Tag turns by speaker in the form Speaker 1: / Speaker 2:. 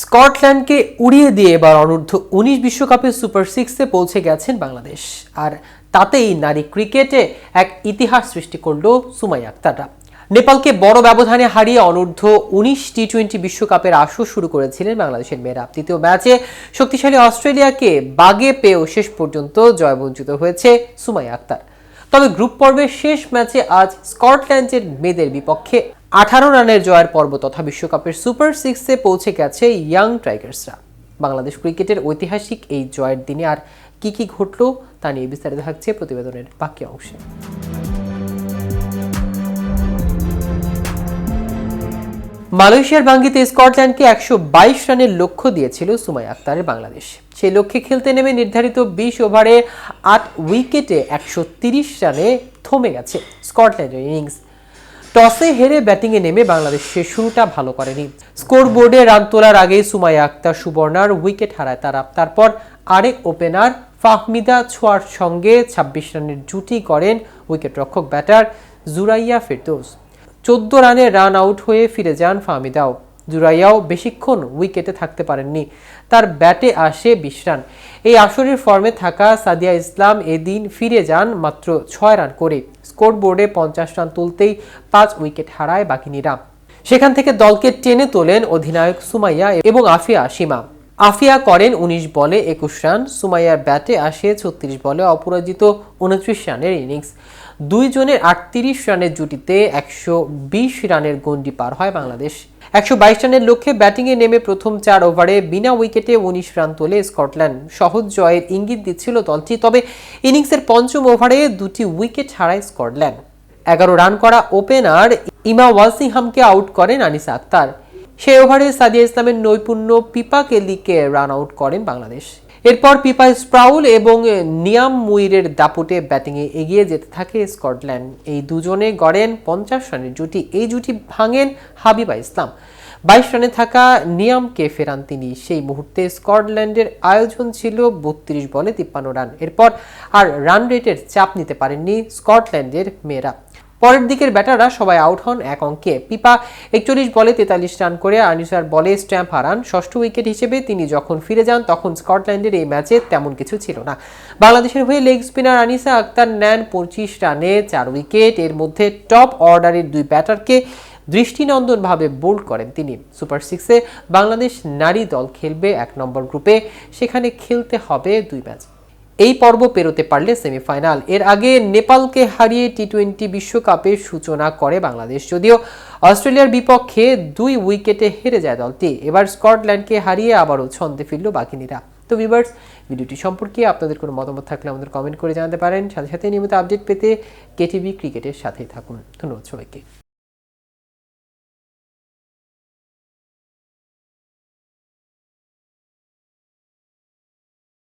Speaker 1: স্কটল্যান্ডকে উড়িয়ে দিয়ে এবার অনূর্ধ্ব 19 বিশ্বকাপে সুপার সিক্সে পৌঁছে গেছেন বাংলাদেশ। আর তাতেই নারী ক্রিকেটে এক ইতিহাস সৃষ্টি করল সুমাইয়া আক্তাররা। নেপালকে বড় ব্যবধানে হারিয়ে অনূর্ধ্ব 19 টি-20 বিশ্বকাপের আসর শুরু করেছিলেন বাংলাদেশের মেয়েরা। তৃতীয় ম্যাচে শক্তিশালী অস্ট্রেলিয়াকে বাগে পেয়েও শেষ পর্যন্ত জয়বঞ্চিত হয়েছে সুমাইয়া আক্তার। তবে গ্রুপ পর্বের শেষ ম্যাচে আজ স্কটল্যান্ডের মেয়েদের বিপক্ষে 18 রানের জয়ের পর্ব তথা বিশ্বকাপের সুপার সিক্সে পৌঁছে গেছে ইয়াং টাইগার্সরা। বাংলাদেশ ক্রিকেটের ঐতিহাসিক এই জয়ের দিনে আর কি কি ঘটল তা নিয়ে বিস্তারিত থাকছে প্রতিবেদনের বাকি অংশে। মালয়েশিয়ার বাঙ্গিতে স্কটল্যান্ডকে 122 রানের লক্ষ্য দিয়েছিল সুমাইয়া আক্তারের বাংলাদেশ। সেই লক্ষ্যে খেলতে নেমে নির্ধারিত 20 ওভারে 8 উইকেটে 130 রানে থমে গেছে স্কটল্যান্ডের ইনিংস। টসে হেরে ব্যাটিংয়ে নেমে বাংলাদেশের শুরুটা ভালো করেনি। স্কোর বোর্ডে রান তোলার আগেই সুমাইয়া আক্তার সুবর্ণার উইকেট হারায় তারা। তারপর আরেক ওপেনার ফাহমিদা ছোঁয়ার সঙ্গে 26 রানের জুটি করেন উইকেটরক্ষক ব্যাটার জুরাইয়া ফেরদৌস। 14 রানে রান আউট হয়ে ফিরে যান ফাহমিদাও। জুরাইয়াও বেশিক্ষণ উইকেটে থাকতে পারেননি, তার ব্যাটে আসে 20 রান। এই আসরের ফর্মে থাকা সাদিয়া ইসলাম এদিন ফিরে যান মাত্র 6 রান করে। স্কোর বোর্ডে 50 রান তুলতেই 5 উইকেট হারায় বাকিনীরা। সেখান থেকে দলকে টেনে তোলেন অধিনায়ক সুমাইয়া এবং আফিয়া সীমা। আফিয়া করেন 19 বলে 21 রান। সুমাইয়ার ব্যাটে আসে 36 বলে অপরাজিত 29 রানের ইনিংস। দুইজনের 38 রানের জুটিতে 120 রানের গন্ডি পার হয় বাংলাদেশ। 122 রানের লক্ষ্যে ব্যাটিংয়ে নেমে প্রথম 4 ওভারে বিনা উইকেটে 19 রান তোলে স্কটল্যান্ড। সহজ জয়ের ইঙ্গিত দিচ্ছিল দলটি, তবে ইনিংসের পঞ্চম ওভারে 2টি উইকেট হারায় স্কটল্যান্ড। 11 রান করা ওপেনার ইমা ওয়ালসিংহামকে আউট করেন আনিসা আক্তার। সেই ওভারে সাদিয়া ইসলামের নৈপুণ্য পিপা কেলিকে রান আউট করেন বাংলাদেশ। এরপর পিপা স্প্রাউল এবং নিয়াম মুইরের দাপটে ব্যাটিংয়ে এগিয়ে যেতে থাকে স্কটল্যান্ড। এই দুজনে গড়েন 50 রানের জুটি। এই জুটি ভাঙেন হাবিবা ইসলাম। 22 রানে থাকা নিয়ামকে ফেরান তিনি। সেই মুহূর্তে স্কটল্যান্ডের আয়োজন ছিল 32 বলে 53 রান। এরপর আর রান রেটের চাপ নিতে পারেননি স্কটল্যান্ডের মেয়েরা। পরের দিকের ব্যাটাররা সবাই আউট হন এক অঙ্কে। পিপা 41 বলে 43 রান করে আনিসার বলে স্ট্যাম্প হারান। ষষ্ঠ উইকেট হিসেবে তিনি যখন ফিরে যান তখন স্কটল্যান্ডের এই ম্যাচে তেমন কিছু ছিল না। বাংলাদেশের হয়ে লেগ স্পিনার আনিসা আক্তার নেন 25 রানে 4 উইকেট। এর মধ্যে টপ অর্ডারের 2 ব্যাটারকে দৃষ্টিনন্দনভাবে বোল্ড করেন তিনি। সুপার সিক্সে বাংলাদেশ নারী দল খেলবে 1 নম্বর গ্রুপে। সেখানে খেলতে হবে 2 ম্যাচ। এই পর্ব পেরোতে পারলে সেমিফাইনাল। এর আগে নেপালকে হারিয়ে টি-20 বিশ্বকাপের সূচনা করে বাংলাদেশ। যদিও অস্ট্রেলিয়ার বিপক্ষে 2 উইকেটে হেরে যায় দলটি। এবার স্কটল্যান্ডকে হারিয়ে আবারও ছন্দে ফিরল বাকিনীরা। তো ভিউয়ার্স, ভিডিওটি সম্পর্কে আপনাদের কোনো মতামত থাকলে আমাদের কমেন্ট করে জানাতে পারেন। সাথে সাথে নিয়মিত আপডেট পেতে কেটিভি ক্রিকেটের সাথেই থাকুন। ধন্যবাদ সবাইকে।